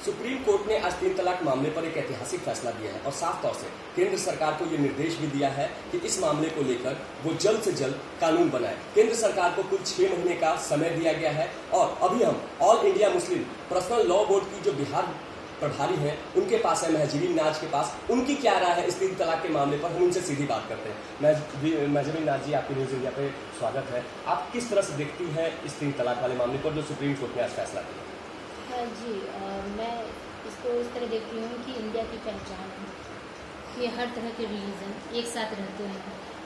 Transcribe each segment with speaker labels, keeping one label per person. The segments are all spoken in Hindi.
Speaker 1: सुप्रीम कोर्ट ने आज 3 तलाक मामले पर एक ऐतिहासिक फैसला दिया है और साफ तौर से केंद्र सरकार को यह निर्देश भी दिया है कि इस मामले को लेकर वो जल्द से जल्द कानून बनाए। केंद्र सरकार को कुल 6 महीने का समय दिया गया है और अभी हम all India Muslim personal law board की जो बिहार प्रभारी हैं उनके पास है, महजबीन नाज के पास। उनकी क्या राय है इस 3 तलाक के मामले पर, हम उनसे सीधी बात करते हैं। महजबीन नाज जी, आपकी न्यूज़ इंडिया पे स्वागत है। आप किस तरह से देखती हैं इस 3 तलाक वाले मामले पर जो सुप्रीम कोर्ट ने आज फैसला दिया?
Speaker 2: जी, मैं इसको इस तरह देखती हूँ कि इंडिया की पहचान है कि हर तरह के रिलीजन एक साथ रहते हैं,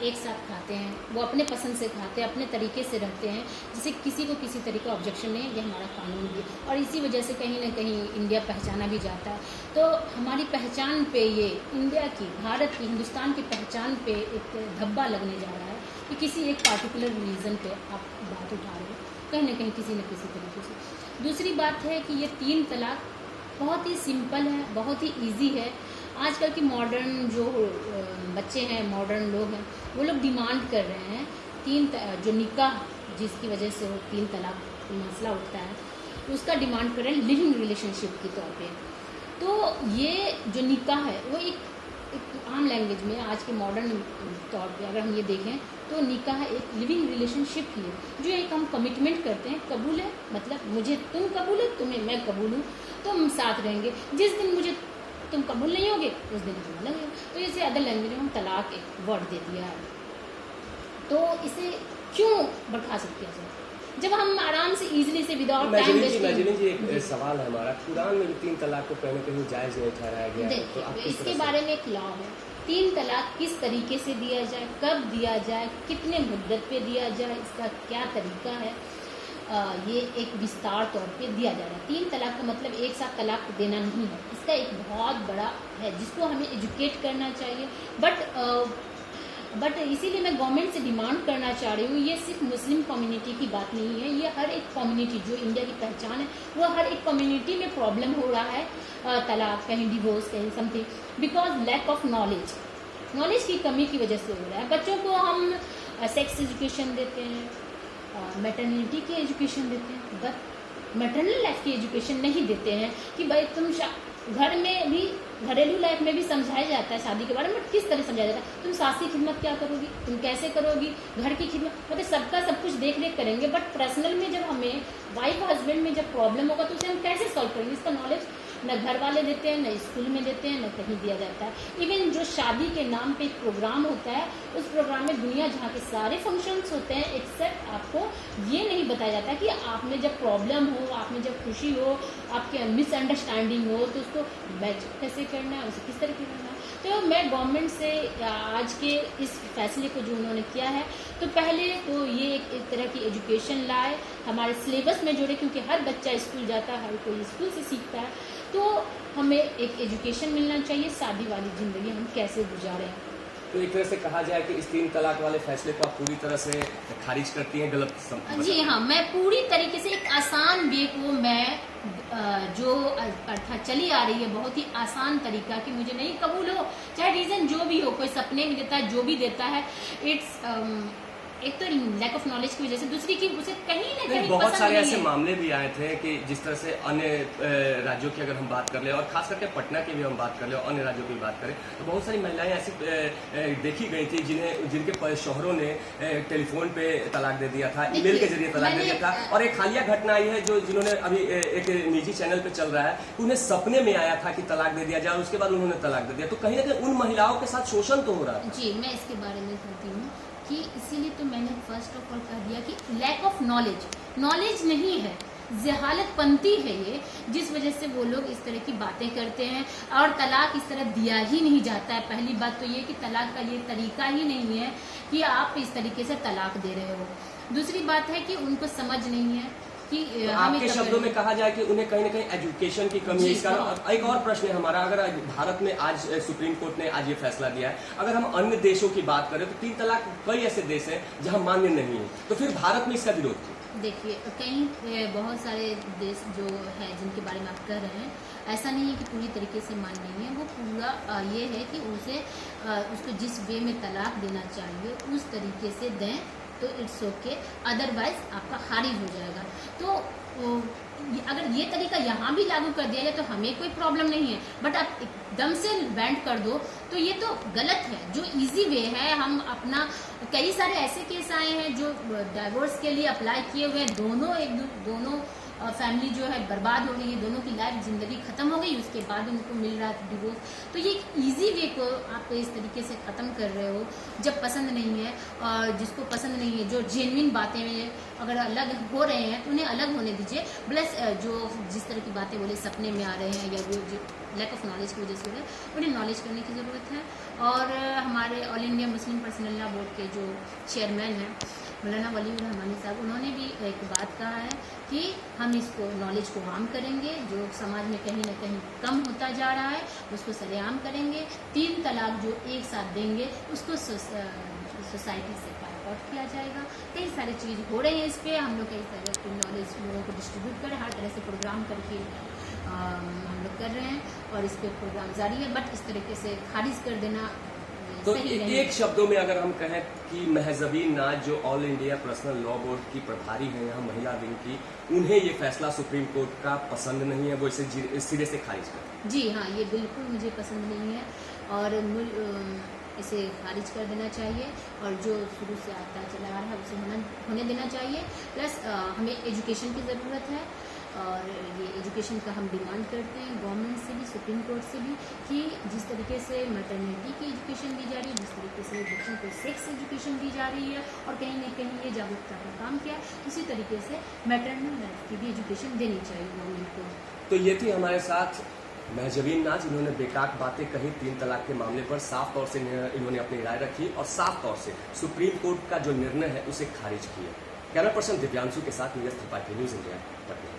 Speaker 2: एक साथ खाते हैं, वो अपने पसंद से खाते हैं, अपने तरीके से रहते हैं, जिसे किसी को किसी तरीके का ऑब्जेक्शन नहीं है। ये हमारा कानून भी, और इसी वजह से कहीं ना कहीं इंडिया पहचाना भी जाता है। तो हमारी पहचान पे, ये इंडिया की, भारत की, हिंदुस्तान की पहचान पे एक धब्बा लगने जा रहा है कि किसी एक पार्टिकुलर रिलीजन पे आप बात उठा रहे हो, कहीं ना कहीं किसी न किसी तरीके से। दूसरी बात है कि ये 3 तलाक बहुत ही सिंपल है, बहुत ही इजी है। आजकल की मॉडर्न जो बच्चे हैं, मॉडर्न लोग हैं, वो लोग डिमांड कर रहे हैं जो निकाह जिसकी वजह से 3 तलाक मसला उठता है, उसका डिमांड कर रहे हैं लिविंग रिलेशनशिप के तौर पे। तो ये जो निकाह है वो एक आम लैंग्वेज में आज के मॉडर्न तौर पे अगर हम ये देखें तो निकाह एक लिविंग रिलेशनशिप ही है, जो एक हम कमिटमेंट करते हैं, कबूल है, मतलब मुझे तुम कबूल है, तुम्हें मैं कबूल हूँ, तो हम साथ रहेंगे। जिस दिन मुझे तुम कबूल नहीं होगे उस दिन हम अलग होंगे। तो इसे अदर लैंग्वेज में हम तलाक एक वर्ड दे दिया है। तो इसे क्यों बर्खास्त किया जाए जब हम आराम से इजीली से विदाउट टाइम
Speaker 1: वेस्टिंग। जी, एक सवाल है हमारा, कुरान में 3 तलाक को कहीं ना कहीं जायज नहीं ठहराया गया है, तो आप
Speaker 2: इसके बारे में एक लॉ है। 3 तलाक किस तरीके से दिया जाए, कब दिया जाए, कितने मुद्दत पे दिया जाए, इसका क्या तरीका है, ये एक विस्तार तौर पे दिया जा रहा है। 3 तलाक का मतलब एक साथ तलाक देना नहीं है, इसका एक बहुत बड़ा है जिसको हमें एजुकेट करना चाहिए। बट इसीलिए मैं गवर्नमेंट से डिमांड करना चाह रही हूँ, ये सिर्फ मुस्लिम कम्युनिटी की बात नहीं है, ये हर एक कम्युनिटी, जो इंडिया की पहचान है, वो हर एक कम्युनिटी में प्रॉब्लम हो रहा है। तलाक, कहीं डिवोर्स, कहीं something, because lack of knowledge की कमी की वजह से हो रहा है। बच्चों को हम सेक्स एजुकेशन देते हैं, मैटरनिटी की एजुकेशन देते हैं, बट मैटरनल लाइफ की एजुकेशन नहीं देते हैं कि भाई तुम घर में भी, घरेलू लाइफ में भी समझाया जाता है शादी के बारे में, किस तरह समझाया जाता है, तुम सास की खिदमत क्या करोगी, तुम कैसे करोगी, घर की खिदमत, मतलब सबका सब कुछ देख रेख करेंगे। बट पर्सनल में जब हमें वाइफ हस्बैंड में जब प्रॉब्लम होगा तो उसे हम कैसे सॉल्व करेंगे, इसका नॉलेज न घर वाले देते हैं, न स्कूल में देते हैं, न कहीं दिया जाता है। इवन जो शादी के नाम पे एक प्रोग्राम होता है, उस प्रोग्राम में दुनिया जहाँ के सारे फंक्शंस होते हैं, एक्सेप्ट आपको ये नहीं बताया जाता कि आप में जब प्रॉब्लम हो, आप में जब खुशी हो, आपके मिसअंडरस्टैंडिंग हो, तो उसको मैच कैसे करना है, उसे किस तरह से करना है। तो मैं गवर्नमेंट से आज के इस फैसले को जो उन्होंने किया है, तो पहले तो ये एक तरह की एजुकेशन लाए, हमारे सिलेबस में जोड़े, क्योंकि हर बच्चा स्कूल जाता है, हर कोई स्कूल से सीखता है, तो हमें एक एजुकेशन मिलना चाहिए, शादी वाली ज़िंदगी हम कैसे गुजारें।
Speaker 1: तो एक तरह से कहा जाए कि इस 3 तलाक वाले फैसले को आप पूरी तरह से खारिज करती हैं, गलत?
Speaker 2: जी हाँ, मैं पूरी तरीके से एक आसान वे को मैं जो अर्थात चली आ रही है, बहुत ही आसान तरीका कि मुझे नहीं कबूल हो, चाहे रीज़न जो भी हो, कोई सपने में देता है, जो भी देता है, इट्स एक तो लैक ऑफ नॉलेज की वजह से, दूसरी की उसे कहीं ना कहीं
Speaker 1: बहुत सारे ऐसे मामले भी आए थे कि जिस तरह से अन्य राज्यों की अगर हम बात कर ले, और खास करके पटना की भी हम बात कर ले, और अन्य राज्यों की बात करें, तो बहुत सारी महिलाएं ऐसी देखी गई थी जिनके शौहरों ने टेलीफोन पे तलाक दे दिया था, ईमेल के जरिए तलाक दे दिया था। और एक हालिया घटना आई है जिन्होंने अभी एक निजी चैनल पे चल रहा है, उन्हें सपने में आया था कि तलाक दे दिया जाए, और उसके बाद उन्होंने तलाक दे दिया। तो कहीं ना कहीं उन महिलाओं के साथ शोषण तो हो रहा है।
Speaker 2: जी, मैं इसके बारे में कहती हूँ कि इसीलिए तो मैंने फर्स्ट ऑफ ऑल कह दिया कि लैक ऑफ नॉलेज नहीं है, जहालतपंती है ये, जिस वजह से वो लोग इस तरह की बातें करते हैं। और तलाक इस तरह दिया ही नहीं जाता है। पहली बात तो ये कि तलाक का ये तरीका ही नहीं है कि आप इस तरीके से तलाक दे रहे हो। दूसरी बात है कि उनको समझ नहीं है कि
Speaker 1: तो आपके शब्दों में कहा जाए कि उन्हें कहीं ना कहीं एजुकेशन की कमी है। इसका एक और प्रश्न है हमारा, अगर भारत में आज सुप्रीम कोर्ट ने आज ये फैसला दिया है, अगर हम अन्य देशों की बात करें तो 3 तलाक कई ऐसे देश हैं जहां मान्य नहीं है, तो फिर भारत में इसका विरोध क्यों?
Speaker 2: देखिए, कहीं बहुत सारे देश जो है जिनके बारे में आप कह रहे हैं, ऐसा नहीं है कि पूरी तरीके से मान्य नहीं है, वो पूरा ये है कि उसको जिस वे में तलाक देना चाहिए उस तरीके से दें तो इट्स ओके, अदरवाइज आपका खारिज हो जाएगा। तो अगर ये तरीका यहाँ भी लागू कर दिया जाए तो हमें कोई प्रॉब्लम नहीं है, बट आप एकदम से बैन कर दो तो ये तो गलत है। जो इजी वे है, हम अपना कई सारे ऐसे केस आए हैं जो डाइवोर्स के लिए अप्लाई किए हुए हैं, दोनों फैमिली जो है बर्बाद हो रही है, दोनों की लाइफ जिंदगी खत्म हो गई, उसके बाद उनको मिल रहा है डिवोर्स। तो ये इजी वे को आप इस तरीके से ख़त्म कर रहे हो जब पसंद नहीं है, और जिसको पसंद नहीं है, जो जेन्युइन बातें में अगर अलग हो रहे हैं तो उन्हें अलग होने दीजिए। प्लस जो जिस तरह की बातें बोले सपने में आ रहे हैं या वो जो लैक ऑफ नॉलेज की वजह से हो रहा है, उन्हें नॉलेज करने की ज़रूरत है। और हमारे all India Muslim personal law board के जो चेयरमैन हैं मौलाना वलीउर रहमानी साहब, उन्होंने भी एक बात कहा है कि हम इसको नॉलेज को आम करेंगे, जो समाज में कहीं ना कहीं कम होता जा रहा है उसको सरेआम करेंगे। 3 तलाक जो एक साथ देंगे उसको सोसाइटी से बायकॉट किया जाएगा। कई सारी चीज़ हो रही हैं इस पर, हम लोग कई तरह की नॉलेज लोगों को डिस्ट्रीब्यूट करें, हर तरह से प्रोग्राम करके हम लोग कर रहे हैं और इस पर प्रोग्राम जारी है। बट इस तरीके से खारिज कर देना
Speaker 1: तो
Speaker 2: सही नहीं।
Speaker 1: एक शब्दों में अगर हम कहें कि महजबीन नाज जो all India personal law board की प्रभारी हैं यहाँ महिला विंग की, उन्हें ये फैसला सुप्रीम कोर्ट का पसंद नहीं है, वो इसे सिरे से खारिज कर।
Speaker 2: जी हाँ, ये बिल्कुल मुझे पसंद नहीं है और इसे खारिज कर देना चाहिए, और जो शुरू से आता चला आ रहा है उसे होने देना चाहिए। प्लस हमें एजुकेशन की ज़रूरत है और ये एजुकेशन का हम डिमांड करते हैं गवर्नमेंट से भी, सुप्रीम कोर्ट से भी, कि जिस तरीके से मैटरनिटी की एजुकेशन दी जा रही है, जिस तरीके से बच्चों को सेक्स एजुकेशन दी जा रही है और कहीं ना कहीं ये जागरूकता का काम किया है, उसी तरीके से मैटरनल लाइफ की भी एजुकेशन देनी चाहिए गवर्नमेंट को।
Speaker 1: तो ये थी हमारे साथ महजबीन नाज, इन्होंने बेकार बातें कही 3 तलाक के मामले पर, साफ तौर से इन्होंने अपनी राय रखी और साफ तौर से सुप्रीम कोर्ट का जो निर्णय है उसे खारिज किया। कैमरा पर्सन दिव्यांशु के साथ नीरज त्रिपाठी, न्यूज़ इंडिया, पटना।